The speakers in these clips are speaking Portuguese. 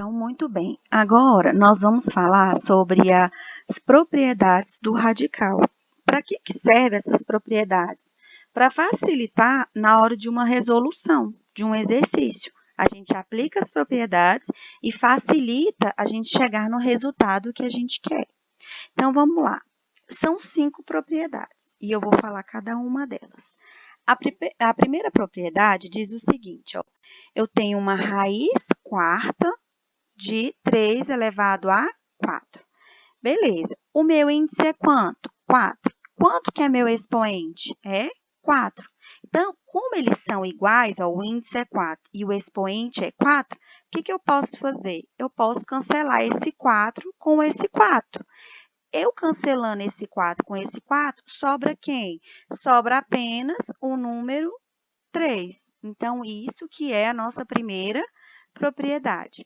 Então, muito bem. Agora, nós vamos falar sobre as propriedades do radical. Para que servem essas propriedades? Para facilitar na hora de uma resolução, de um exercício. A gente aplica as propriedades e facilita a gente chegar no resultado que a gente quer. Então, vamos lá. São 5 propriedades e eu vou falar cada uma delas. A primeira propriedade diz o seguinte, ó, eu tenho uma raiz quarta de 3 elevado a 4. Beleza. O meu índice é quanto? 4. Quanto que é meu expoente? É 4. Então, como eles são iguais, ó, o índice é 4 e o expoente é 4, o que eu posso fazer? Eu posso cancelar esse 4 com esse 4. Eu cancelando esse 4 com esse 4, sobra quem? Sobra apenas o número 3. Então, isso que é a nossa primeira propriedade.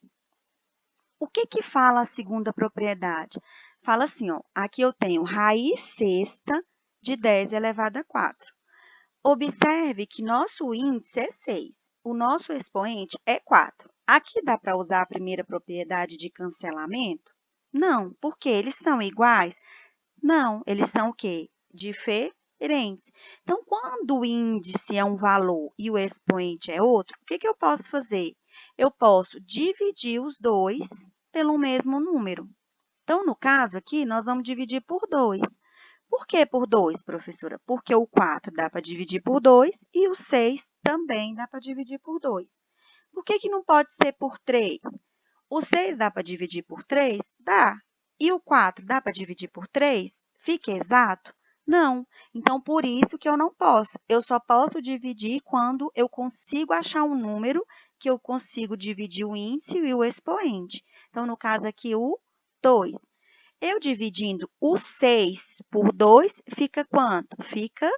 O que fala a segunda propriedade? Fala assim, ó, aqui eu tenho raiz sexta de 10 elevado a 4. Observe que nosso índice é 6, o nosso expoente é 4. Aqui dá para usar a primeira propriedade de cancelamento? Não, porque eles são iguais? Não, eles são o quê? Diferentes. Então, quando o índice é um valor e o expoente é outro, o que eu posso fazer? Eu posso dividir os dois pelo mesmo número. Então, no caso aqui, nós vamos dividir por 2. Por que por 2, professora? Porque o 4 dá para dividir por 2 e o 6 também dá para dividir por 2. Por que não pode ser por 3? O 6 dá para dividir por 3? Dá. E o 4 dá para dividir por 3? Fica exato? Não. Então, por isso que eu não posso. Eu só posso dividir quando eu consigo achar um número que eu consigo dividir o índice e o expoente. Então, no caso aqui, o 2. Eu dividindo o 6 por 2, fica quanto? Fica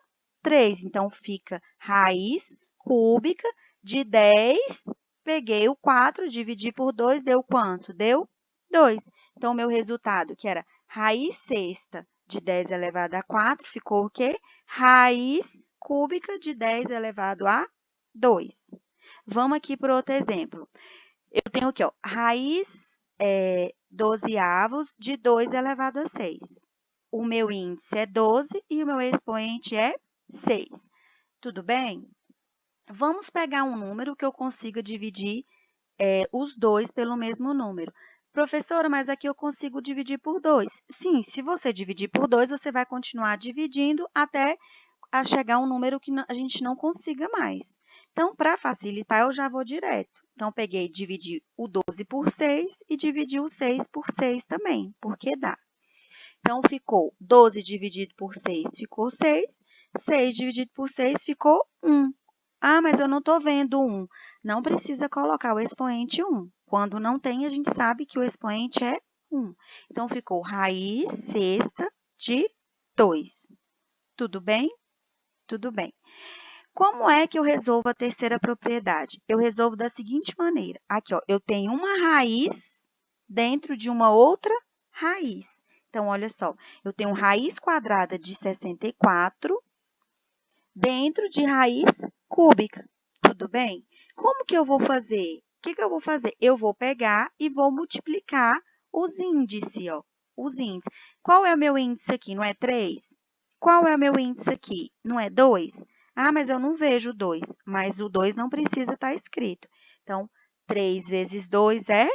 3. Então, fica raiz cúbica de 10. Peguei o 4, dividi por 2, deu quanto? Deu 2. Então, o meu resultado, que era raiz sexta de 10 elevado a 4, ficou o quê? Raiz cúbica de 10 elevado a 2. Vamos aqui para outro exemplo. Eu tenho aqui, ó, raiz 12avos de 2 elevado a 6. O meu índice é 12 e o meu expoente é 6. Tudo bem? Vamos pegar um número que eu consiga dividir os dois pelo mesmo número. Professora, mas aqui eu consigo dividir por 2. Sim, se você dividir por 2, você vai continuar dividindo até chegar a um número que a gente não consiga mais. Então, para facilitar, eu já vou direto. Então, peguei e dividi o 12 por 6 e dividi o 6 por 6 também, porque dá. Então, ficou 12 dividido por 6, ficou 6. 6 dividido por 6, ficou 1. Ah, mas eu não estou vendo 1. Não precisa colocar o expoente 1. Quando não tem, a gente sabe que o expoente é 1. Então, ficou raiz sexta de 2. Tudo bem? Tudo bem. Como é que eu resolvo a terceira propriedade? Eu resolvo da seguinte maneira. Aqui, ó, eu tenho uma raiz dentro de uma outra raiz. Então, olha só, eu tenho raiz quadrada de 64 dentro de raiz cúbica. Tudo bem? Como que eu vou fazer? O que eu vou fazer? Eu vou pegar e vou multiplicar os índices, ó. Os índices. Qual é o meu índice aqui? Não é 3? Qual é o meu índice aqui? Não é 2? Ah, mas eu não vejo 2. Mas o 2 não precisa estar escrito. Então, 3 vezes 2 é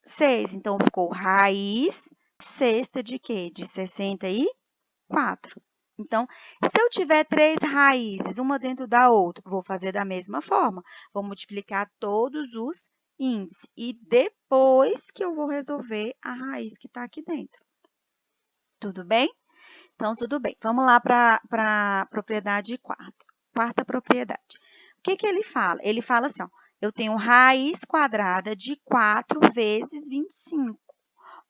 6. Então, ficou raiz sexta de quê? De 64. Então, se eu tiver 3 raízes, uma dentro da outra, vou fazer da mesma forma. Vou multiplicar todos os índices. E depois que eu vou resolver a raiz que está aqui dentro. Tudo bem? Então, tudo bem. Vamos lá para a propriedade quarta. Quarta propriedade. O que ele fala? Ele fala assim, ó, eu tenho raiz quadrada de 4 vezes 25.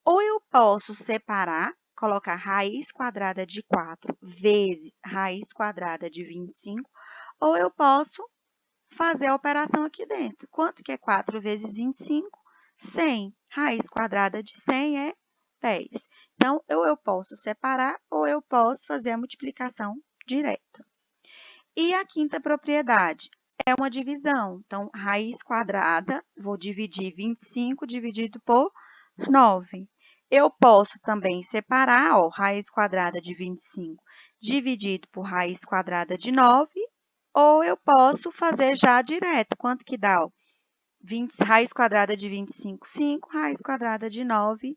Ou eu posso separar, colocar raiz quadrada de 4 vezes raiz quadrada de 25, ou eu posso fazer a operação aqui dentro. Quanto que é 4 vezes 25? 100. Raiz quadrada de 100 é 10. Então, ou eu posso separar, ou eu posso fazer a multiplicação direta. E a quinta propriedade? é uma divisão. Então, raiz quadrada, vou dividir 25 dividido por 9. Eu posso também separar, ó, raiz quadrada de 25 dividido por raiz quadrada de 9, ou eu posso fazer já direto. Quanto que dá, ó? Raiz quadrada de 25, 5, raiz quadrada de 9,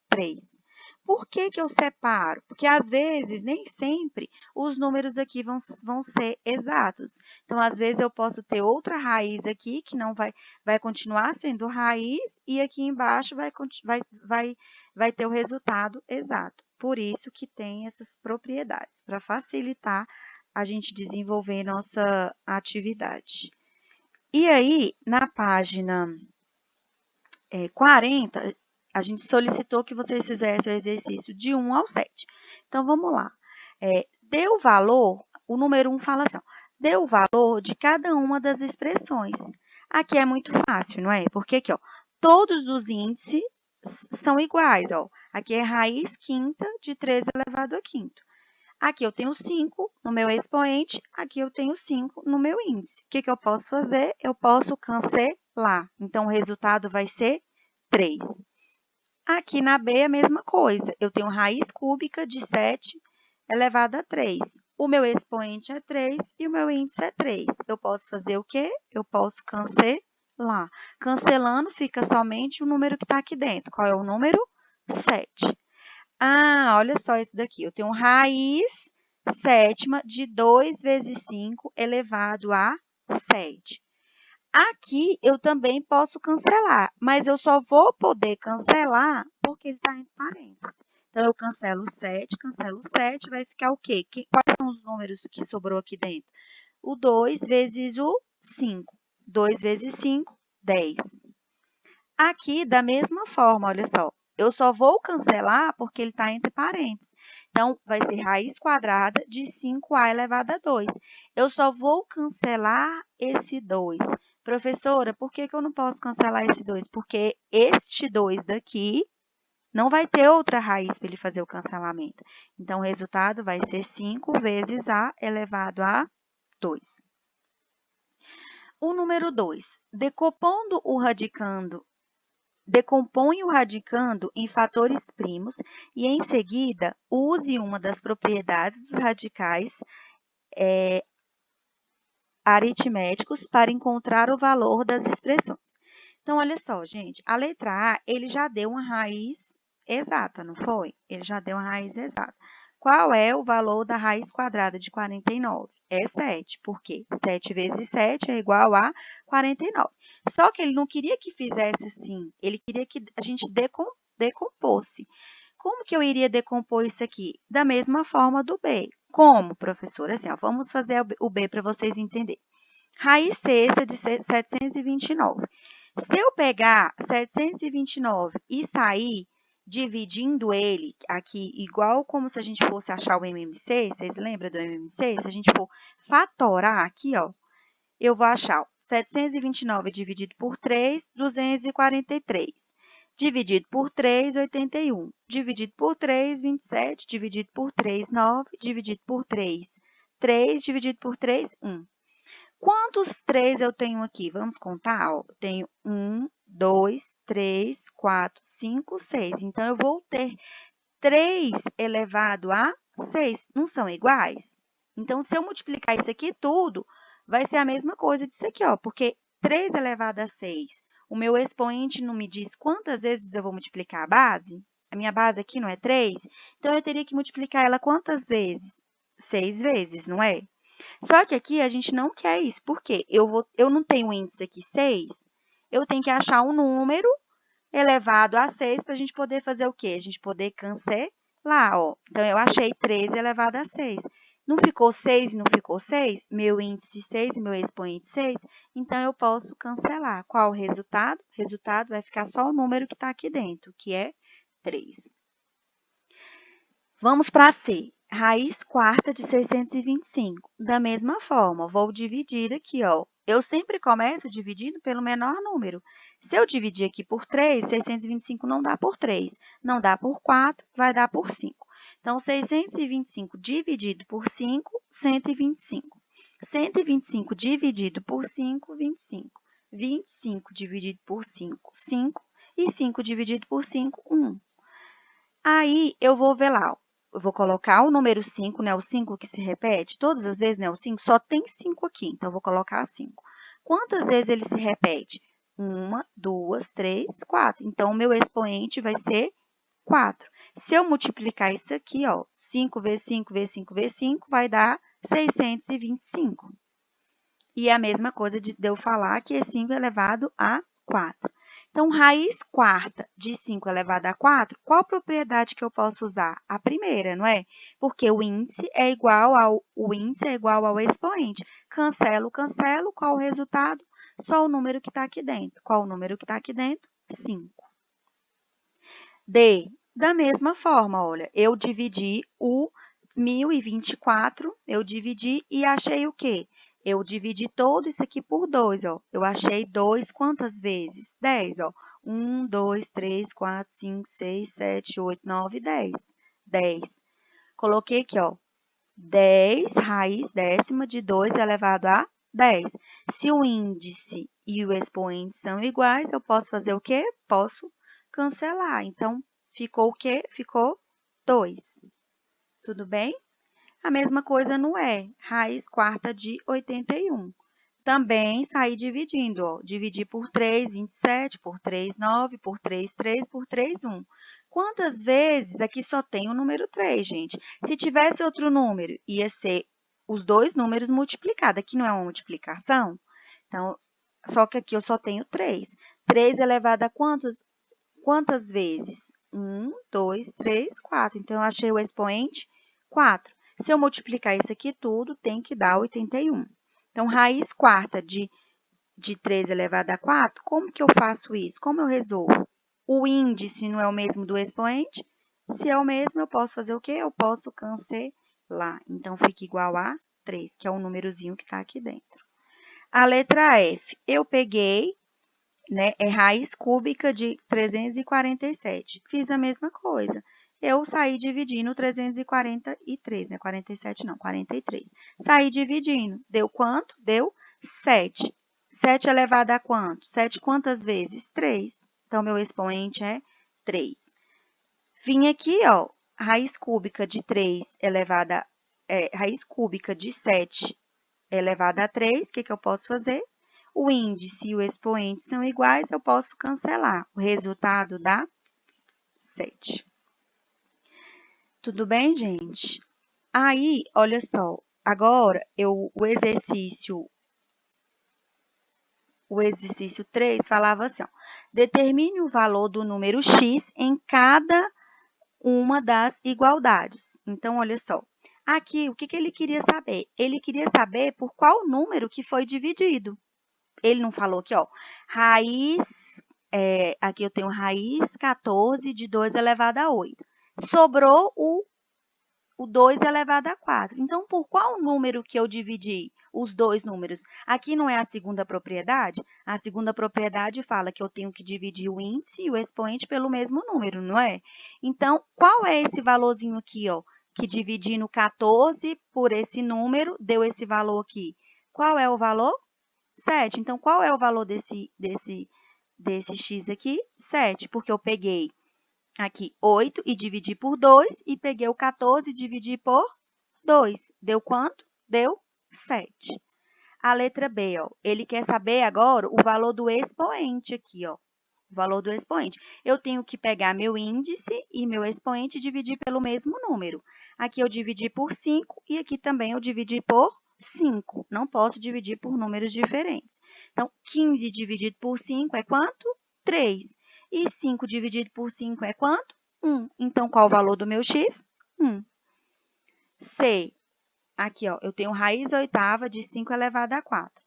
3. Por que que eu separo? Porque, às vezes, nem sempre os números aqui vão ser exatos. Então, às vezes, eu posso ter outra raiz aqui, que não vai continuar sendo raiz, e aqui embaixo vai ter o resultado exato. Por isso que tem essas propriedades, para facilitar a gente desenvolver nossa atividade. E aí, na página 40, a gente solicitou que vocês fizessem o exercício de 1 ao 7. Então, vamos lá. Dê o valor, o número 1 fala assim, ó, dê o valor de cada uma das expressões. Aqui é muito fácil, não é? Porque aqui, ó, todos os índices são iguais, ó. Aqui é raiz quinta de 13 elevado a quinto. Aqui eu tenho 5 no meu expoente, aqui eu tenho 5 no meu índice. O que que eu posso fazer? Eu posso cancelar. Então, o resultado vai ser 3. Aqui na B, a mesma coisa. Eu tenho raiz cúbica de 7 elevado a 3. O meu expoente é 3 e o meu índice é 3. Eu posso fazer o quê? Eu posso cancelar. Cancelando, fica somente o número que está aqui dentro. Qual é o número? 7. Ah, olha só esse daqui. Eu tenho raiz sétima de 2 vezes 5 elevado a 7. Aqui eu também posso cancelar, mas eu só vou poder cancelar porque ele está entre parênteses. Então, eu cancelo o 7, vai ficar o quê? Quais são os números que sobrou aqui dentro? O 2 vezes o 5. 2 vezes 5, 10. Aqui, da mesma forma, olha só, eu só vou cancelar porque ele está entre parênteses. Então, vai ser raiz quadrada de 5a elevado a 2. Eu só vou cancelar esse 2. Professora, por que que eu não posso cancelar esse 2? Porque este 2 daqui não vai ter outra raiz para ele fazer o cancelamento. Então, o resultado vai ser 5 vezes a elevado a 2. O número 2. Decompõe o radicando em fatores primos e, em seguida, use uma das propriedades dos radicais aritméticos para encontrar o valor das expressões. Então, olha só, gente, a letra A, ele já deu uma raiz exata, não foi? Ele já deu uma raiz exata. Qual é o valor da raiz quadrada de 49? É 7, porque 7 vezes 7 é igual a 49. Só que ele não queria que fizesse assim, ele queria que a gente decomposse. Como que eu iria decompor isso aqui? Da mesma forma do B. Como, professora? Assim, ó, vamos fazer o B para vocês entenderem. Raiz sexta de 729. Se eu pegar 729 e sair dividindo ele aqui, igual como se a gente fosse achar o MMC, vocês lembram do MMC? Se a gente for fatorar aqui, ó, eu vou achar 729 dividido por 3, 243. Dividido por 3, 81. Dividido por 3, 27. Dividido por 3, 9. Dividido por 3, 3. Dividido por 3, 1. Quantos 3 eu tenho aqui? Vamos contar? Ó, eu tenho 1, 2, 3, 4, 5, 6. Então, eu vou ter 3 elevado a 6. Não são iguais? Então, se eu multiplicar isso aqui tudo, vai ser a mesma coisa disso aqui, ó, porque 3 elevado a 6, o meu expoente não me diz quantas vezes eu vou multiplicar a base? A minha base aqui não é 3? Então, eu teria que multiplicar ela quantas vezes? 6 vezes, não é? Só que aqui a gente não quer isso, porque eu não tenho índice aqui 6, eu tenho que achar um número elevado a 6 para a gente poder fazer o quê? A gente poder cancelar, ó. Então, eu achei 13 elevado a 6. Não ficou 6 e não ficou 6? Meu índice 6 e meu expoente 6. Então, eu posso cancelar. Qual o resultado? O resultado vai ficar só o número que está aqui dentro, que é 3. Vamos para C. Raiz quarta de 625. Da mesma forma, vou dividir aqui, ó. Eu sempre começo dividindo pelo menor número. Se eu dividir aqui por 3, 625 não dá por 3. Não dá por 4, vai dar por 5. Então, 625 dividido por 5, 125. 125 dividido por 5, 25. 25 dividido por 5, 5. E 5 dividido por 5, 1. Aí, eu vou ver lá, ó. Eu vou colocar o número 5, né? O 5 que se repete, todas as vezes, né? O 5 só tem 5 aqui, então eu vou colocar 5. Quantas vezes ele se repete? 1, 2, 3, 4. Então, o meu expoente vai ser 4. Se eu multiplicar isso aqui, ó, 5 vezes 5 vezes 5 vezes 5, vai dar 625. E é a mesma coisa de eu falar que é 5 elevado a 4. Então, raiz quarta de 5 elevado a 4, qual propriedade que eu posso usar? A primeira, não é? Porque o índice é igual ao expoente. Cancelo, cancelo, qual o resultado? Só o número que está aqui dentro. Qual o número que está aqui dentro? 5. D. Da mesma forma, olha, eu dividi o 1024, eu dividi e achei o quê? Eu dividi todo isso aqui por 2, ó. Eu achei 2 quantas vezes? 10, ó. 1, 2, 3, 4, 5, 6, 7, 8, 9, 10. 10. Coloquei aqui, ó. 10 raiz décima de 2 elevado a 10. Se o índice e o expoente são iguais, eu posso fazer o quê? Posso cancelar. Então, ficou o quê? Ficou 2. Tudo bem? A mesma coisa no E, raiz quarta de 81. Também saí dividindo, ó. Dividi por 3, 27, por 3, 9, por 3, 3, por 3, 1. Quantas vezes? Aqui só tem o número 3, gente. Se tivesse outro número, ia ser os dois números multiplicados. Aqui não é uma multiplicação? Então, só que aqui eu só tenho 3. 3 elevado a quantas vezes? 1, 2, 3, 4. Então, eu achei o expoente 4. Se eu multiplicar isso aqui tudo, tem que dar 81. Então, raiz quarta de 3 elevado a 4, como que eu faço isso? Como eu resolvo? O índice não é o mesmo do expoente? Se é o mesmo, eu posso fazer o quê? Eu posso cancelar. Então, fica igual a 3, que é o númerozinho que está aqui dentro. A letra F, eu peguei, né, é raiz cúbica de 347. Fiz a mesma coisa. Eu saí dividindo 343, né? 47 não, 43. Saí dividindo. Deu quanto? Deu 7. 7 elevado a quanto? 7 quantas vezes? 3. Então, meu expoente é 3. Vim aqui, ó, raiz cúbica de 3 elevada, raiz cúbica de 7 elevada a 3, o que eu posso fazer? O índice e o expoente são iguais, eu posso cancelar. O resultado dá 7. Tudo bem, gente? Aí, olha só, agora o exercício 3 falava assim, ó, determine o valor do número x em cada uma das igualdades. Então, olha só, aqui, o que ele queria saber? Ele queria saber por qual número que foi dividido. Ele não falou aqui, ó, aqui eu tenho raiz 14 de 2 elevado a 8. Sobrou o 2 elevado a 4. Então, por qual número que eu dividi os dois números? Aqui não é a segunda propriedade? A segunda propriedade fala que eu tenho que dividir o índice e o expoente pelo mesmo número, não é? Então, qual é esse valorzinho aqui, ó? Que dividindo 14 por esse número, deu esse valor aqui. Qual é o valor? 7. Então, qual é o valor desse x aqui? 7, porque eu peguei aqui 8 e dividi por 2 e peguei o 14 e dividi por 2. Deu quanto? Deu 7. A letra B, ó, ele quer saber agora o valor do expoente aqui, ó. O valor do expoente. Eu tenho que pegar meu índice e meu expoente e dividir pelo mesmo número. Aqui eu dividi por 5 e aqui também eu dividi por 5. Não posso dividir por números diferentes. Então, 15 dividido por 5 é quanto? 3. E 5 dividido por 5 é quanto? 1. Então, qual o valor do meu x? 1. C. Aqui, ó, eu tenho raiz oitava de 5 elevado a 4.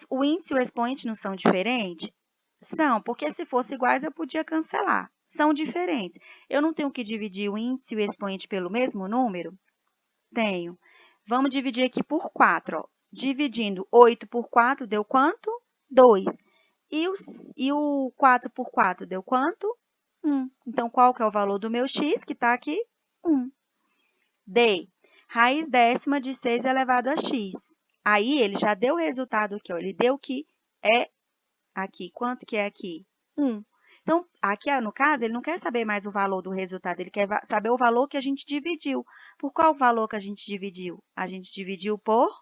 O índice e o expoente não são diferentes? São, porque se fossem iguais eu podia cancelar. São diferentes. Eu não tenho que dividir o índice e o expoente pelo mesmo número? Tenho. Vamos dividir aqui por 4. Ó. Dividindo 8 por 4 deu quanto? 2. E o 4 por 4 deu quanto? 1. Então, qual que é o valor do meu x, que está aqui? 1. D. Raiz décima de 6 elevado a x. Aí, ele já deu o resultado aqui, ó. Ele deu que é aqui. Quanto que é aqui? 1. Então, aqui, no caso, ele não quer saber mais o valor do resultado, ele quer saber o valor que a gente dividiu. Por qual valor que a gente dividiu? A gente dividiu por...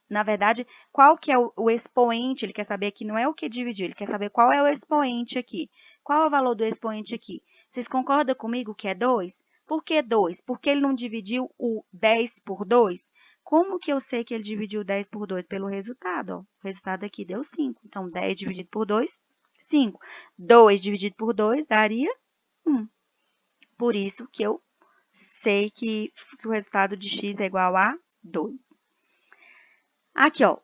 Na verdade, qual que é o expoente? Ele quer saber aqui, não é o que dividiu, ele quer saber qual é o expoente aqui. Qual é o valor do expoente aqui? Vocês concordam comigo que é 2? Por que 2? Porque ele não dividiu o 10 por 2? Como que eu sei que ele dividiu 10 por 2? Pelo resultado, ó. O resultado aqui deu 5. Então, 10 dividido por 2, 5. 2 dividido por 2 daria 1. Por isso que eu sei que o resultado de x é igual a 2. Aqui, ó.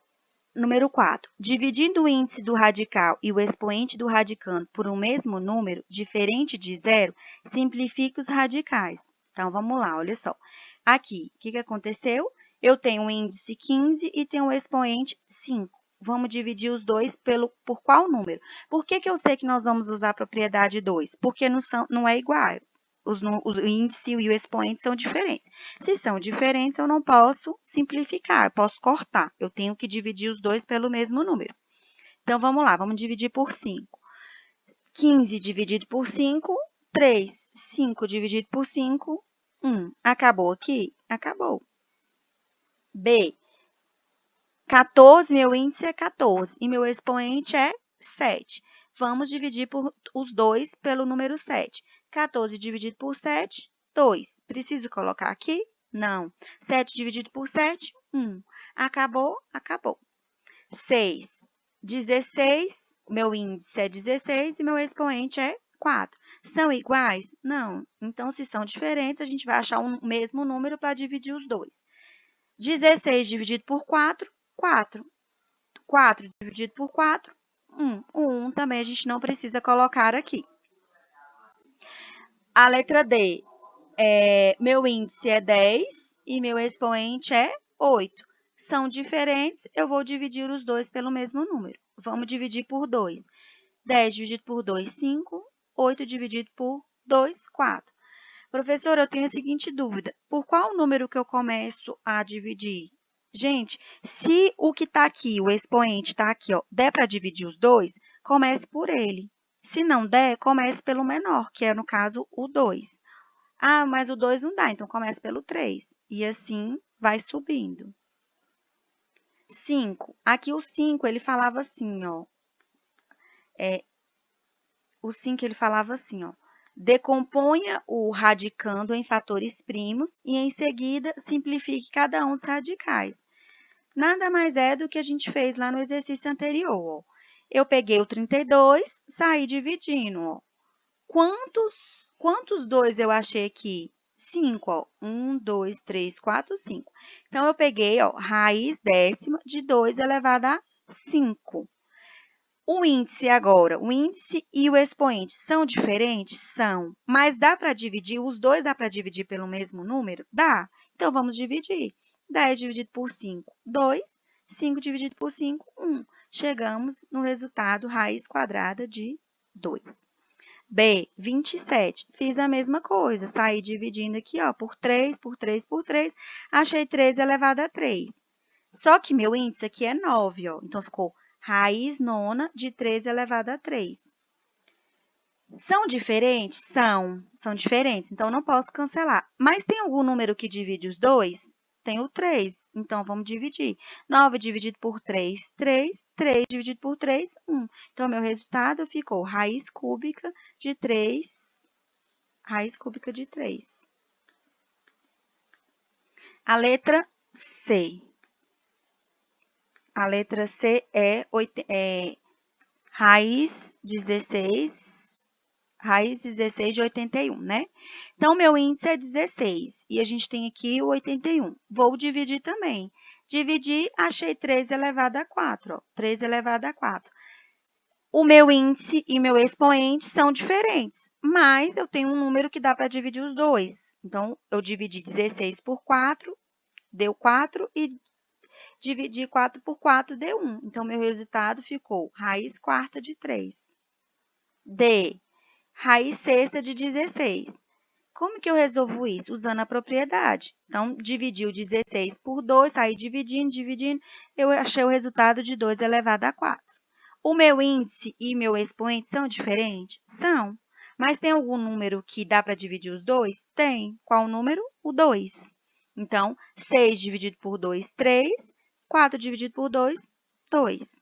Número 4. Dividindo o índice do radical e o expoente do radicando por um mesmo número, diferente de zero, simplifique os radicais. Então, vamos lá, olha só. Aqui, o que aconteceu? Eu tenho um índice 15 e tenho um expoente 5. Vamos dividir os dois por qual número? Por que eu sei que nós vamos usar a propriedade 2? Porque não é igual. O índice e o expoente são diferentes. Se são diferentes, eu não posso simplificar, eu posso cortar. Eu tenho que dividir os dois pelo mesmo número. Então, vamos lá, vamos dividir por 5. 15 dividido por 5, 3. 5 dividido por 5, 1. Acabou aqui? Acabou. B. 14, meu índice é 14 e meu expoente é 7. Vamos dividir os dois pelo número 7. 14 dividido por 7, 2. Preciso colocar aqui? Não. 7 dividido por 7, 1. Acabou? Acabou. 6. 16, meu índice é 16 e meu expoente é 4. São iguais? Não. Então, se são diferentes, a gente vai achar o mesmo número para dividir os dois. 16 dividido por 4, 4. 4 dividido por 4, 1. O 1 também a gente não precisa colocar aqui. A letra D, meu índice é 10 e meu expoente é 8. São diferentes, eu vou dividir os dois pelo mesmo número. Vamos dividir por 2. 10 dividido por 2, 5. 8 dividido por 2, 4. Professora, eu tenho a seguinte dúvida. Por qual número que eu começo a dividir? Gente, se o que está aqui, o expoente está aqui, ó, der para dividir os dois, comece por ele. Se não der, comece pelo menor, que é, no caso, o 2. Ah, mas o 2 não dá, então comece pelo 3. E assim vai subindo. 5. Aqui o 5, ele falava assim, ó. O 5, ele falava assim, ó. Decomponha o radicando em fatores primos e, em seguida, simplifique cada um dos radicais. Nada mais é do que a gente fez lá no exercício anterior, ó. Eu peguei o 32, saí dividindo, ó. Quantos 2 eu achei aqui? 5, ó. 1, 2, 3, 4, 5. Então, eu peguei, ó, raiz décima de 2 elevado a 5. O índice agora, o índice e o expoente são diferentes? São. Mas dá para dividir, os dois dá para dividir pelo mesmo número? Dá. Então, vamos dividir. 10 dividido por 5, 2. 5 dividido por 5, 1. Chegamos no resultado raiz quadrada de 2. B, 27. Fiz a mesma coisa. Saí dividindo aqui, ó, por 3, por 3, por 3. Achei 3 elevado a 3. Só que meu índice aqui é 9, ó. Então, ficou raiz nona de 3 elevado a 3. São diferentes? São diferentes, então não posso cancelar. Mas tem algum número que divide os dois? Tem o 3, então vamos dividir. 9 dividido por 3, 3. 3 dividido por 3, 1. Então, meu resultado ficou raiz cúbica de 3. Raiz cúbica de 3. A letra C. A letra C é raiz 16 de 81, né? Então, meu índice é 16 e a gente tem aqui o 81. Vou dividir também. Dividir, achei 3 elevado a 4, ó. 3 elevado a 4. O meu índice e meu expoente são diferentes, mas eu tenho um número que dá para dividir os dois. Então, eu dividi 16 por 4, deu 4, e dividi 4 por 4, deu 1. Então, meu resultado ficou raiz quarta de 3. D, raiz sexta de 16. Como que eu resolvo isso? Usando a propriedade. Então, dividi o 16 por 2, saí dividindo, eu achei o resultado de 2 elevado a 4. O meu índice e meu expoente são diferentes? São. Mas tem algum número que dá para dividir os dois? Tem. Qual número? O 2. Então, 6 dividido por 2, 3. 4 dividido por 2, 2.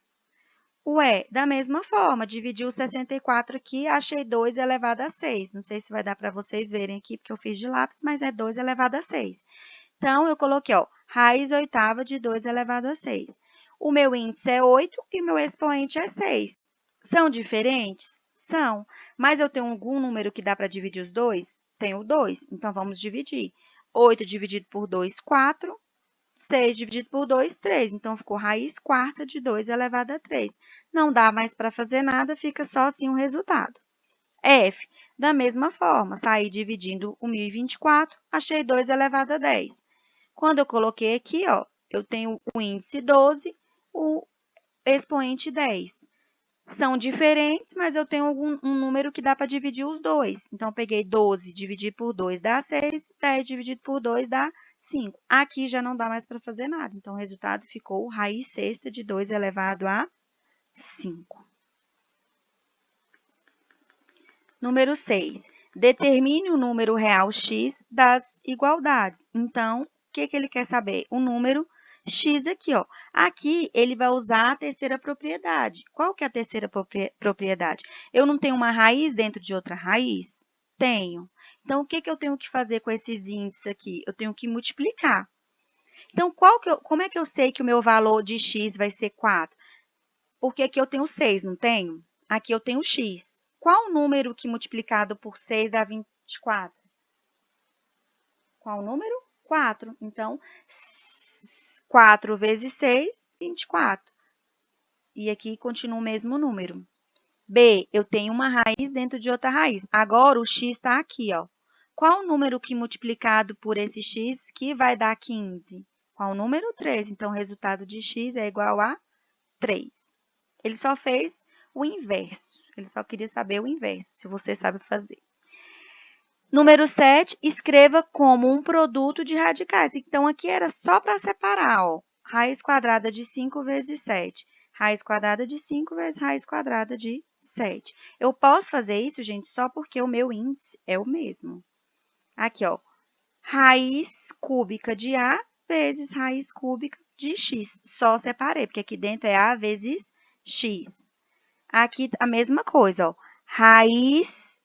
Ué, da mesma forma, dividi o 64 aqui, achei 2 elevado a 6. Não sei se vai dar para vocês verem aqui, porque eu fiz de lápis, mas é 2 elevado a 6. Então, eu coloquei, ó, raiz oitava de 2 elevado a 6. O meu índice é 8 e o meu expoente é 6. São diferentes? São. Mas eu tenho algum número que dá para dividir os dois? Tenho 2. Então, vamos dividir. 8 dividido por 2, 4. 6 dividido por 2, 3. Então, ficou raiz quarta de 2 elevado a 3. Não dá mais para fazer nada, fica só assim o resultado. F, da mesma forma, saí dividindo o 1024, achei 2 elevado a 10. Quando eu coloquei aqui, ó, eu tenho o índice 12, o expoente 10. São diferentes, mas eu tenho um número que dá para dividir os dois. Então, eu peguei 12 dividido por 2 dá 6, 10 dividido por 2 dá 5. Aqui já não dá mais para fazer nada. Então, o resultado ficou raiz sexta de 2 elevado a 5. Número 6. Determine o número real x das igualdades. Então, o que ele quer saber? O número x aqui, ó. Aqui, ele vai usar a terceira propriedade. Qual que é a terceira propriedade? Eu não tenho uma raiz dentro de outra raiz? Tenho. Então, o que eu tenho que fazer com esses índices aqui? Eu tenho que multiplicar. Então, como é que eu sei que o meu valor de x vai ser 4? Porque aqui eu tenho 6, não tenho? Aqui eu tenho x. Qual o número que multiplicado por 6 dá 24? Qual o número? 4. Então, 4 vezes 6, 24. E aqui continua o mesmo número. B, eu tenho uma raiz dentro de outra raiz. Agora, o x está aqui, ó. Qual o número que multiplicado por esse x que vai dar 15? Qual o número? 3. Então, o resultado de x é igual a 3. Ele só fez o inverso. Ele só queria saber o inverso, se você sabe fazer. Número 7, escreva como um produto de radicais. Então, aqui era só para separar, ó. Raiz quadrada de 5 vezes 7. Raiz quadrada de 5 vezes raiz quadrada de 7. Eu posso fazer isso, gente, só porque o meu índice é o mesmo. Aqui, ó. Raiz cúbica de A vezes raiz cúbica de X. Só separei, porque aqui dentro é A vezes X. Aqui a mesma coisa, ó. Raiz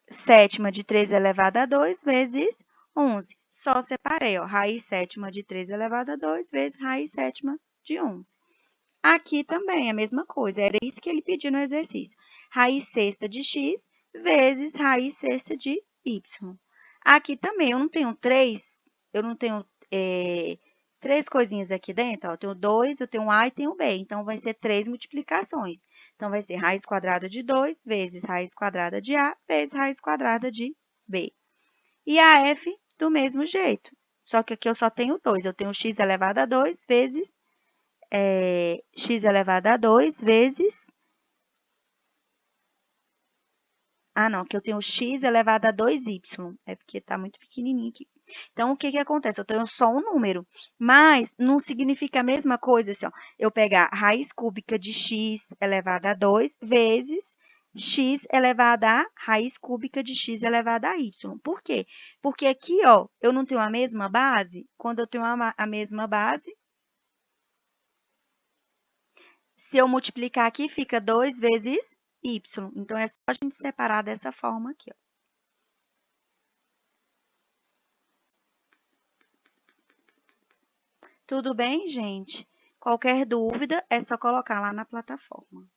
sétima de 3 elevado a 2 vezes 11. Só separei, ó. Raiz sétima de 3 elevado a 2 vezes raiz sétima de 11. Aqui também a mesma coisa, era isso que ele pediu no exercício. Raiz sexta de x vezes raiz sexta de y. Aqui também eu não tenho 3, eu não tenho 3 coisinhas aqui dentro, ó. Eu tenho 2, eu tenho A e tenho B. Então, vai ser 3 multiplicações. Então, vai ser raiz quadrada de 2 vezes raiz quadrada de A vezes raiz quadrada de B. E a F do mesmo jeito. Só que aqui eu só tenho 2. Eu tenho x elevado a 2 vezes x elevado a 2 vezes... Ah, não, que eu tenho x elevado a 2y. É porque está muito pequenininho aqui. Então, o que que acontece? Eu tenho só um número, mas não significa a mesma coisa, assim, ó, eu pegar raiz cúbica de x elevado a 2 vezes x elevado a raiz cúbica de x elevado a y. Por quê? Porque aqui, ó, eu não tenho a mesma base. Quando eu tenho a mesma base, se eu multiplicar aqui, fica 2 vezes y. Então, é só a gente separar dessa forma aqui, ó. Tudo bem, gente? Qualquer dúvida, é só colocar lá na plataforma.